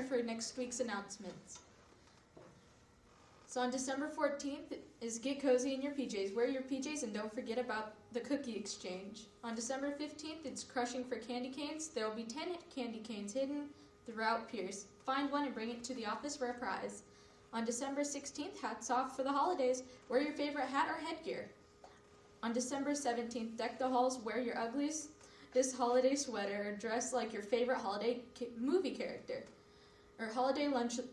prepare for next week's announcements. So on December 14th is Get Cozy in Your PJs. Wear your PJs and don't forget about the cookie exchange. On December 15th, it's Crushing for Candy Canes. There will be 10 candy canes hidden throughout Pierce. Find one and bring it to the office for a prize. On December 16th, hats off for the holidays. Wear your favorite hat or headgear. On December 17th, deck the halls, wear your uglies. This holiday sweater, or dress like your favorite holiday movie character. Or holiday luncheon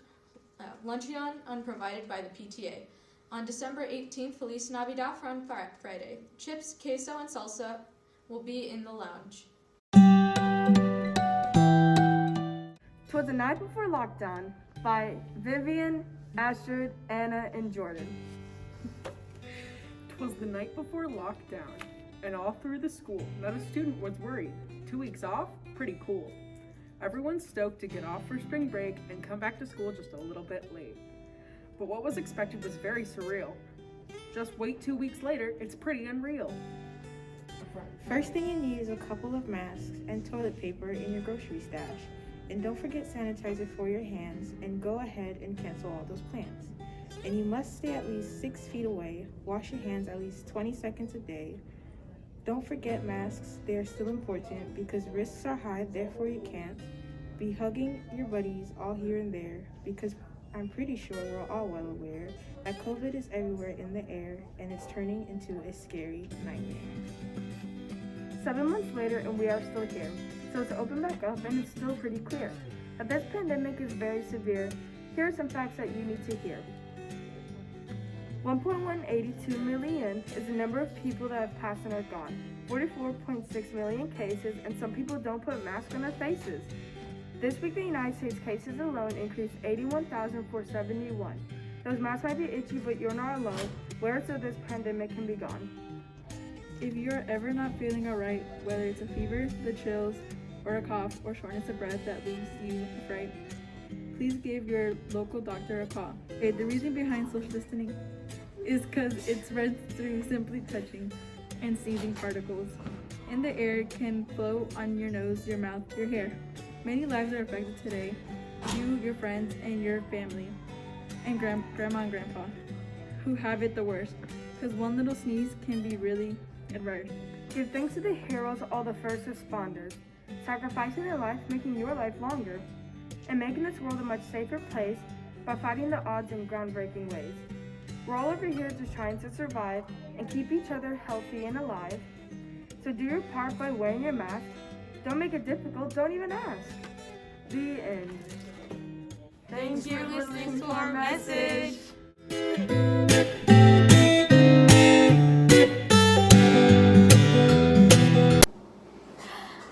unprovided by the PTA. On December 18th, Feliz Navidad on Friday. Chips, queso, and salsa will be in the lounge. 'Twas the Night Before Lockdown by Vivian, Astrid, Anna, and Jordan. 'Twas the night before lockdown, and all through the school, not a student was worried. 2 weeks off? Pretty cool. Everyone's stoked to get off for spring break and come back to school just a little bit late. But what was expected was very surreal. Just wait 2 weeks later, it's pretty unreal. First thing you need is a couple of masks and toilet paper in your grocery stash. And don't forget sanitizer for your hands, and go ahead and cancel all those plans. And you must stay at least 6 feet away, wash your hands at least 20 seconds a day. Don't forget masks, they are still important because risks are high, therefore you can't be hugging your buddies all here and there, because I'm pretty sure we're all well aware that COVID is everywhere in the air and it's turning into a scary nightmare. 7 months later and we are still here. So it's open back up and it's still pretty clear that this pandemic is very severe. Here are some facts that you need to hear. 1.182 million is the number of people that have passed and are gone. 44.6 million cases, and some people don't put masks on their faces. This week the United States cases alone increased 81,471. Those masks might be itchy, but you're not alone. Wear it so this pandemic can be gone. If you're ever not feeling alright, whether it's a fever, the chills, or a cough or shortness of breath that leaves you afraid, please give your local doctor a call. Okay, the reason behind social distancing is because it spreads through simply touching and sneezing particles. In the air can flow on your nose, your mouth, your hair. Many lives are affected today. You, your friends, and your family, and grandma and grandpa, who have it the worst, because one little sneeze can be really adverse. Give thanks to the heroes of all the first responders, sacrificing their life, making your life longer, and making this world a much safer place by fighting the odds in groundbreaking ways. We're all over here just trying to survive and keep each other healthy and alive. So do your part by wearing your mask. Don't make it difficult, don't even ask. The end. Thanks for listening to our message.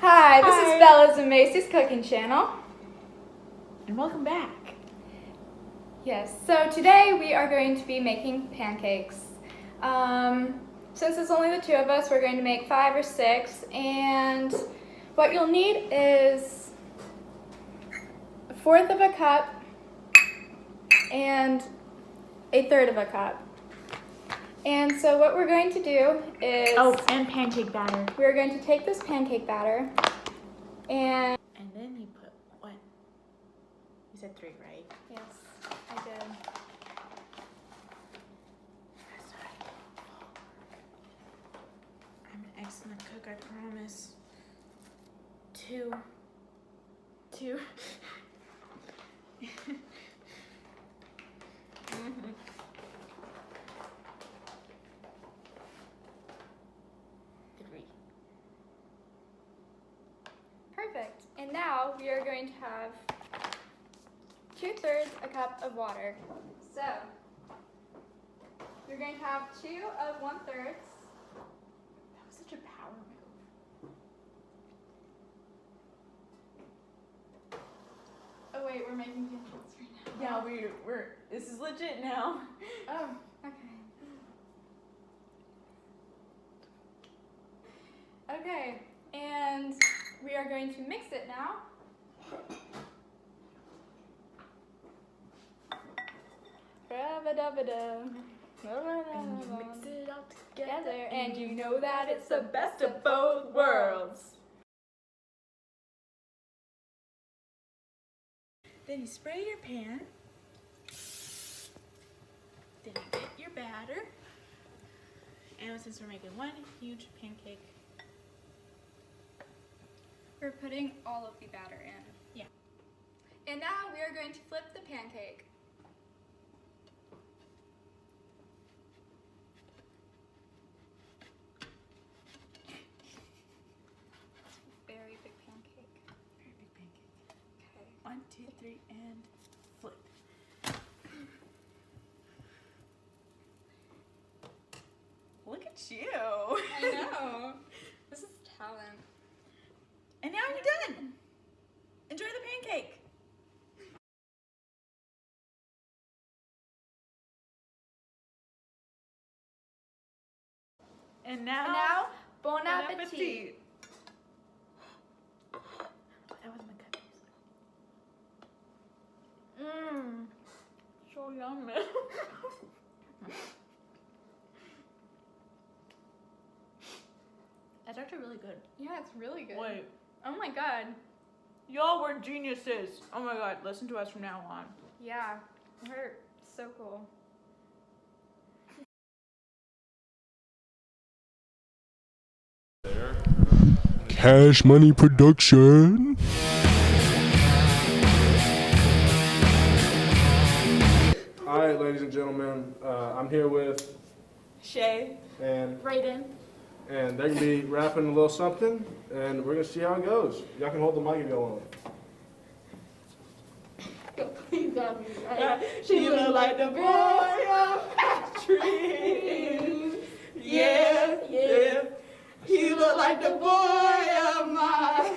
Hi, this is Bella's and Macy's cooking channel. And welcome back. Yes, so today we are going to be making pancakes. Since it's only the two of us, we're going to make 5 or 6, and what you'll need is 1/4 of a cup and 1/3 of a cup. And so what we're going to do is... Oh, and pancake batter. We're going to take this pancake batter and... And then you put what? You said 3, right? Yes, I did. I'm an excellent cook, I promise. 2. 2. Perfect. And now we are going to have 2/3 a cup of water. So you're going to have 2 of 1/3. That was such a power move. Oh wait, we're making pancakes right now. Yeah, we're this is legit now. Oh, okay. Okay, and we are going to mix it now. And you mix it all Together, and you know that it's the best of both worlds. Then you spray your pan. Then you get your batter. And since we're making one huge pancake, We're putting all of the batter in. Yeah. And now we are going to flip the pancake. Very big pancake. very big pancake. Okay. 1, 2, 3, and flip. Look at you. I know. This is talent. And now you're done. Enjoy the pancake. And And now, bon appetit. That was my cookies. Mmm. So yummy. That's actually really good. Yeah, it's really good. Wait, Oh my god. y'all were geniuses. Oh my god, listen to us from now on. Yeah. We're so cool. Cash Money Production. All right, ladies and gentlemen, I'm here with Shay. and Raiden. they're gonna be rapping a little something, and we're gonna see how it goes. Y'all can hold the mic if y'all want. Please don't be right. She look like the boy of dreams. Yeah, yeah. He look like the boy of mine.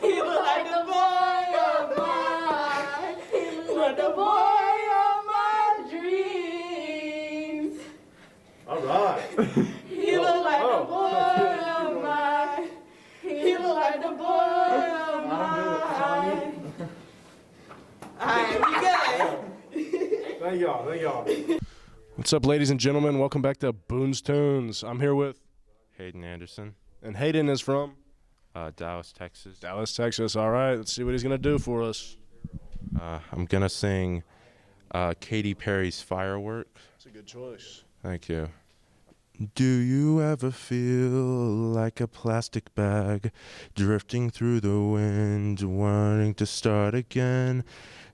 He look like the boy of mine. He look like the boy of my dreams. All right. He look like the boy of mine. He look like the boy of mine. Alright, we good. Thank y'all. What's up, ladies and gentlemen? Welcome back to Boone's Tunes. I'm here with, Hayden Anderson, and Hayden is from Dallas, Texas. Dallas, Texas. All right, let's see what he's gonna do for us. I'm gonna sing Katy Perry's Firework. That's a good choice. Thank you. Do you ever feel like a plastic bag drifting through the wind, wanting to start again?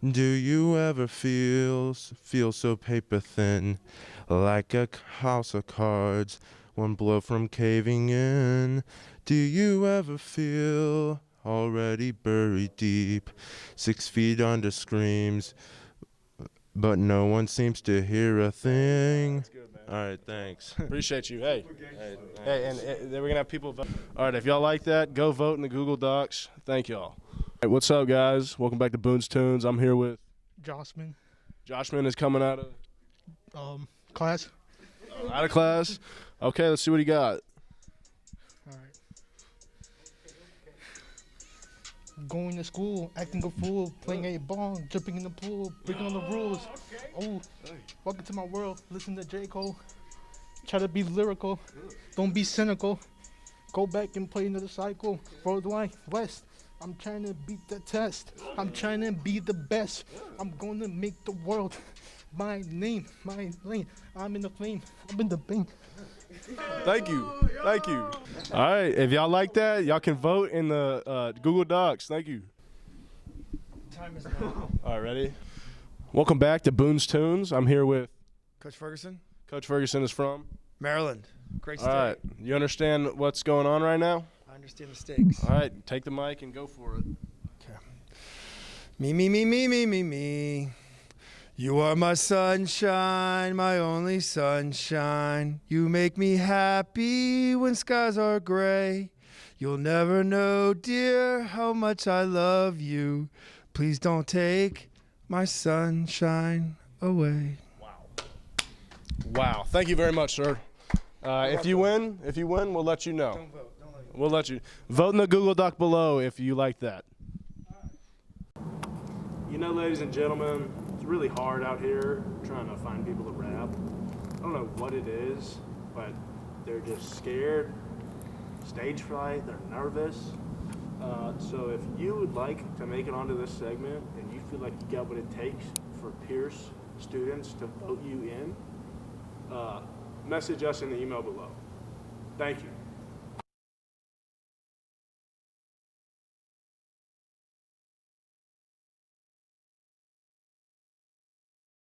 Do you ever feel so paper thin, like a house of cards, one blow from caving in? Do you ever feel already buried deep, 6 feet under screams, but no one seems to hear a thing? That's good, man. All right, thanks. Appreciate you. Hey, Hey, and then we're gonna have people vote. All right, if y'all like that, go vote in the Google Docs. Thank y'all. Hey, what's up, guys? Welcome back to Boone's Tunes. I'm here with Jossman, Joshman is coming out class. of class. Okay, let's see what he got. All right. Going to school, acting a fool, playing a ball, jumping in the pool, breaking all the rules. Oh, welcome to my world. Listen to J. Cole. Try to be lyrical. Don't be cynical. Go back and play another cycle. Worldwide West. I'm trying to beat the test. I'm trying to be the best. I'm going to make the world my name, my lane. I'm in the flame. I'm in the bang. Thank you. All right, if y'all like that, y'all can vote in the Google Docs. Thank you. Time is now. All right, ready? Welcome back to Boone's Tunes. I'm here with Coach Ferguson, Coach Ferguson is from Maryland. Great state. All right, you understand what's going on right now? I understand the stakes. All right, take the mic and go for it. Me. You are my sunshine, my only sunshine. You make me happy when skies are gray. You'll never know, dear, how much I love you. Please don't take my sunshine away. Wow, thank you very much, sir. If you win, we'll let you know. Don't vote. Don't let me. We'll let you vote in the Google Doc below if you like that. You know, ladies and gentlemen, it's really hard out here trying to find people to rap. I don't know what it is, but they're just scared, stage fright, they're nervous. So if you would like to make it onto this segment and you feel like you got what it takes for Pierce students to vote you in, message us in the email below. Thank you.